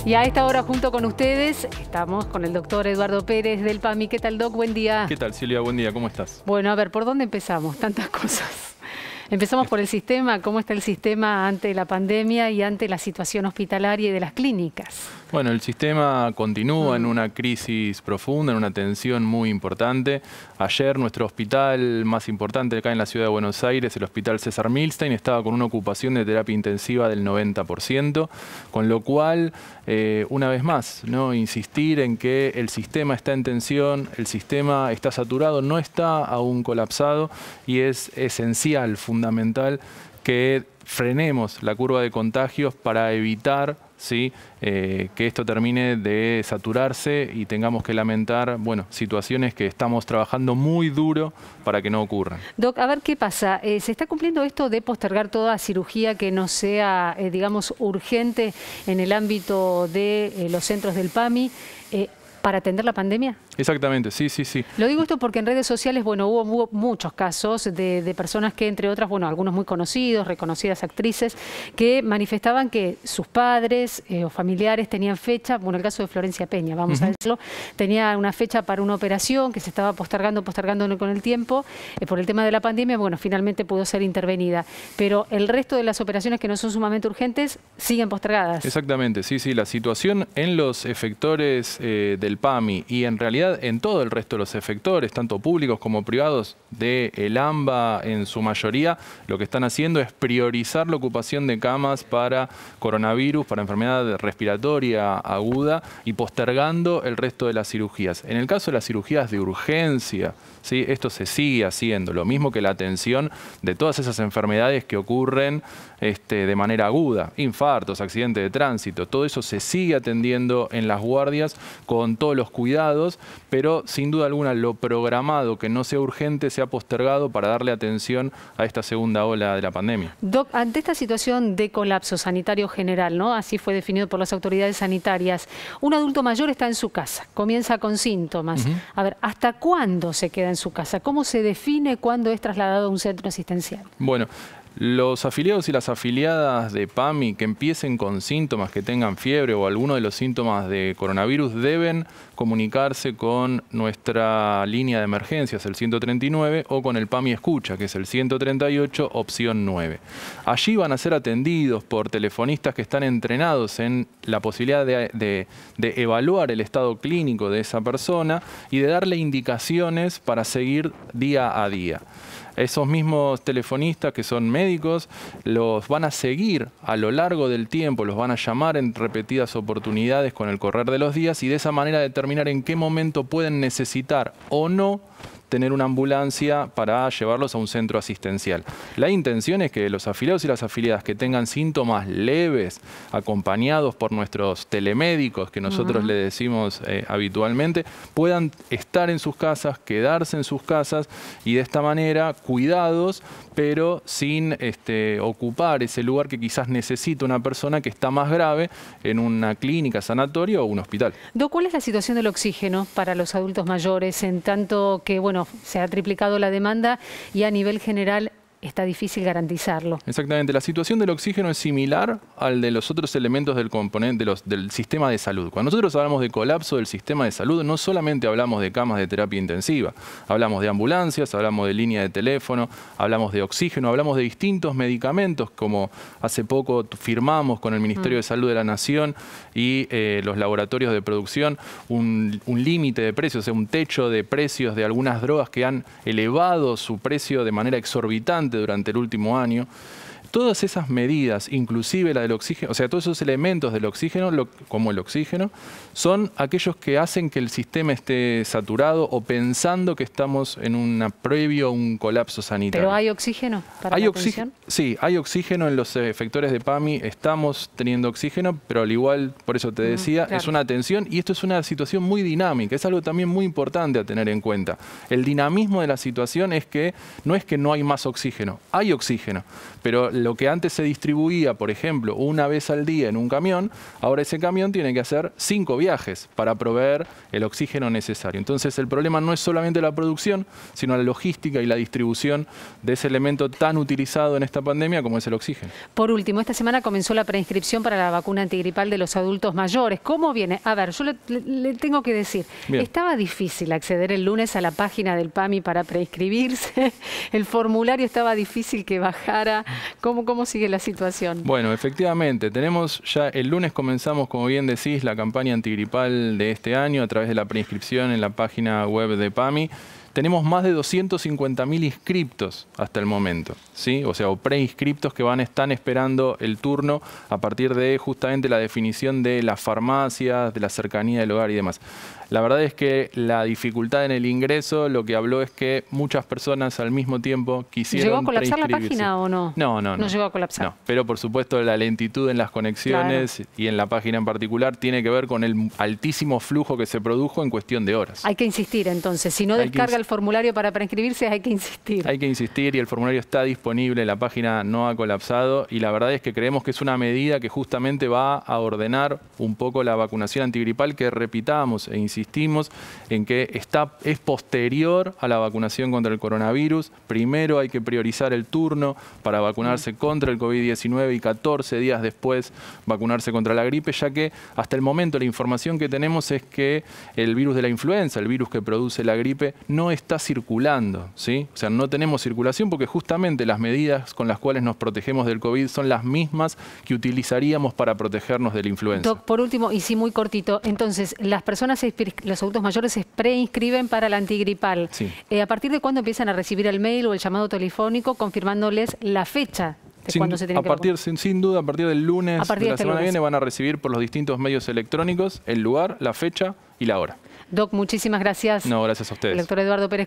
Y a esta hora, junto con ustedes, estamos con el doctor Eduardo Pérez del PAMI. ¿Qué tal, Doc? Buen día. ¿Qué tal, Silvia? Buen día, ¿cómo estás? Bueno, a ver, ¿por dónde empezamos? Tantas cosas. Empezamos por el sistema. ¿Cómo está el sistema ante la pandemia y ante la situación hospitalaria y de las clínicas? Bueno, el sistema continúa en una crisis profunda, en una tensión muy importante. Ayer nuestro hospital más importante acá en la ciudad de Buenos Aires, el Hospital César Milstein, estaba con una ocupación de terapia intensiva del 90%, con lo cual, una vez más, ¿no?, insistir en que el sistema está en tensión, el sistema está saturado, no está aún colapsado, y es esencial, fundamental, que frenemos la curva de contagios para evitar, ¿sí?, que esto termine de saturarse y tengamos que lamentar, bueno, situaciones que estamos trabajando muy duro para que no ocurran. Doc, a ver qué pasa. ¿Se está cumpliendo esto de postergar toda cirugía que no sea, digamos, urgente en el ámbito de los centros del PAMI para atender la pandemia? Exactamente, sí, sí, sí. Lo digo esto porque en redes sociales, bueno, hubo muchos casos de personas que, entre otras, bueno, algunos muy conocidos, reconocidas actrices, que manifestaban que sus padres o familiares tenían fecha, bueno, el caso de Florencia Peña, vamos a decirlo, tenía una fecha para una operación que se estaba postergando con el tiempo, por el tema de la pandemia, bueno, finalmente pudo ser intervenida. Pero el resto de las operaciones que no son sumamente urgentes siguen postergadas. Exactamente, sí, sí. La situación en los efectores del PAMI y en realidad en todo el resto de los efectores, tanto públicos como privados, del AMBA en su mayoría, lo que están haciendo es priorizar la ocupación de camas para coronavirus, para enfermedad respiratoria aguda, y postergando el resto de las cirugías. En el caso de las cirugías de urgencia, ¿sí?, esto se sigue haciendo, lo mismo que la atención de todas esas enfermedades que ocurren de manera aguda, infartos, accidentes de tránsito, todo eso se sigue atendiendo en las guardias con todos los cuidados, pero sin duda alguna lo programado que no sea urgente se ha postergado para darle atención a esta segunda ola de la pandemia. Doc, ante esta situación de colapso sanitario general, ¿no?, así fue definido por las autoridades sanitarias, un adulto mayor está en su casa, comienza con síntomas. A ver, ¿hasta cuándo se queda en su casa? ¿Cómo se define cuándo es trasladado a un centro asistencial? Bueno, los afiliados y las afiliadas de PAMI que empiecen con síntomas, que tengan fiebre o alguno de los síntomas de coronavirus, deben comunicarse con nuestra línea de emergencias, el 139, o con el PAMI Escucha, que es el 138, opción 9. Allí van a ser atendidos por telefonistas que están entrenados en la posibilidad de evaluar el estado clínico de esa persona y de darle indicaciones para seguir día a día. Esos mismos telefonistas, que son médicos, los van a seguir a lo largo del tiempo, los van a llamar en repetidas oportunidades con el correr de los días, y de esa manera determinar en qué momento pueden necesitar o no tener una ambulancia para llevarlos a un centro asistencial. La intención es que los afiliados y las afiliadas que tengan síntomas leves, acompañados por nuestros telemédicos, que nosotros le decimos habitualmente, puedan estar en sus casas, quedarse en sus casas, y de esta manera cuidados, pero sin ocupar ese lugar que quizás necesita una persona que está más grave en una clínica, sanatorio o un hospital. Doc, ¿cuál es la situación del oxígeno para los adultos mayores, en tanto que, bueno, se ha triplicado la demanda y a nivel general está difícil garantizarlo? Exactamente. La situación del oxígeno es similar al de los otros elementos del componente del sistema de salud. Cuando nosotros hablamos de colapso del sistema de salud, no solamente hablamos de camas de terapia intensiva, hablamos de ambulancias, hablamos de línea de teléfono, hablamos de oxígeno, hablamos de distintos medicamentos, como hace poco firmamos con el Ministerio de Salud de la Nación y los laboratorios de producción un límite de precios, o sea, un techo de precios de algunas drogas que han elevado su precio de manera exorbitante durante el último año. Todas esas medidas, inclusive la del oxígeno, o sea, todos esos elementos del oxígeno, como el oxígeno, son aquellos que hacen que el sistema esté saturado o pensando que estamos en un previo a un colapso sanitario. ¿Pero hay oxígeno para la atención? Sí, hay oxígeno en los efectores de PAMI, estamos teniendo oxígeno, pero al igual, por eso te decía, claro, es una atención, y esto es una situación muy dinámica, es algo también muy importante a tener en cuenta. El dinamismo de la situación es que no hay más oxígeno, hay oxígeno, pero lo que antes se distribuía, por ejemplo, una vez al día en un camión, ahora ese camión tiene que hacer 5 viajes para proveer el oxígeno necesario. Entonces el problema no es solamente la producción, sino la logística y la distribución de ese elemento tan utilizado en esta pandemia como es el oxígeno. Por último, esta semana comenzó la preinscripción para la vacuna antigripal de los adultos mayores. ¿Cómo viene? A ver, yo le tengo que decir, Bien. estaba difícil acceder el lunes a la página del PAMI para preinscribirse, el formulario estaba difícil que bajara. ¿Cómo sigue la situación? Bueno, efectivamente, tenemos ya el lunes comenzamos, como bien decís, la campaña antigripal de este año a través de la preinscripción en la página web de PAMI. Tenemos más de 250.000 inscriptos hasta el momento, ¿sí? O sea, o preinscriptos que están esperando el turno a partir de justamente la definición de las farmacias, de la cercanía del hogar y demás. La verdad es que la dificultad en el ingreso lo que habló es que muchas personas al mismo tiempo quisieron ¿Llegó a colapsar la preinscribirse. página o no? No. No llegó a colapsar. No, pero por supuesto la lentitud en las conexiones y en la página en particular tiene que ver con el altísimo flujo que se produjo en cuestión de horas. Hay que insistir entonces, si no descarga el formulario para preinscribirse hay que insistir. Hay que insistir y el formulario está disponible, la página no ha colapsado y la verdad es que creemos que es una medida que justamente va a ordenar un poco la vacunación antigripal que repitamos e insistimos en que es posterior a la vacunación contra el coronavirus. Primero hay que priorizar el turno para vacunarse contra el COVID-19 y 14 días después vacunarse contra la gripe, ya que hasta el momento la información que tenemos es que el virus de la influenza, el virus que produce la gripe, no está circulando, ¿sí? O sea, no tenemos circulación porque justamente las medidas con las cuales nos protegemos del COVID son las mismas que utilizaríamos para protegernos de la influenza. Doc, por último, y sí muy cortito, entonces, las personas, los adultos mayores se preinscriben para la antigripal. Sí. ¿A partir de cuándo empiezan a recibir el mail o el llamado telefónico confirmándoles la fecha de cuándo se tienen que vacunar? Sin duda, a partir del lunes de la semana que viene van a recibir por los distintos medios electrónicos el lugar, la fecha y la hora. Doc, muchísimas gracias. No, gracias a ustedes. El doctor Eduardo Pérez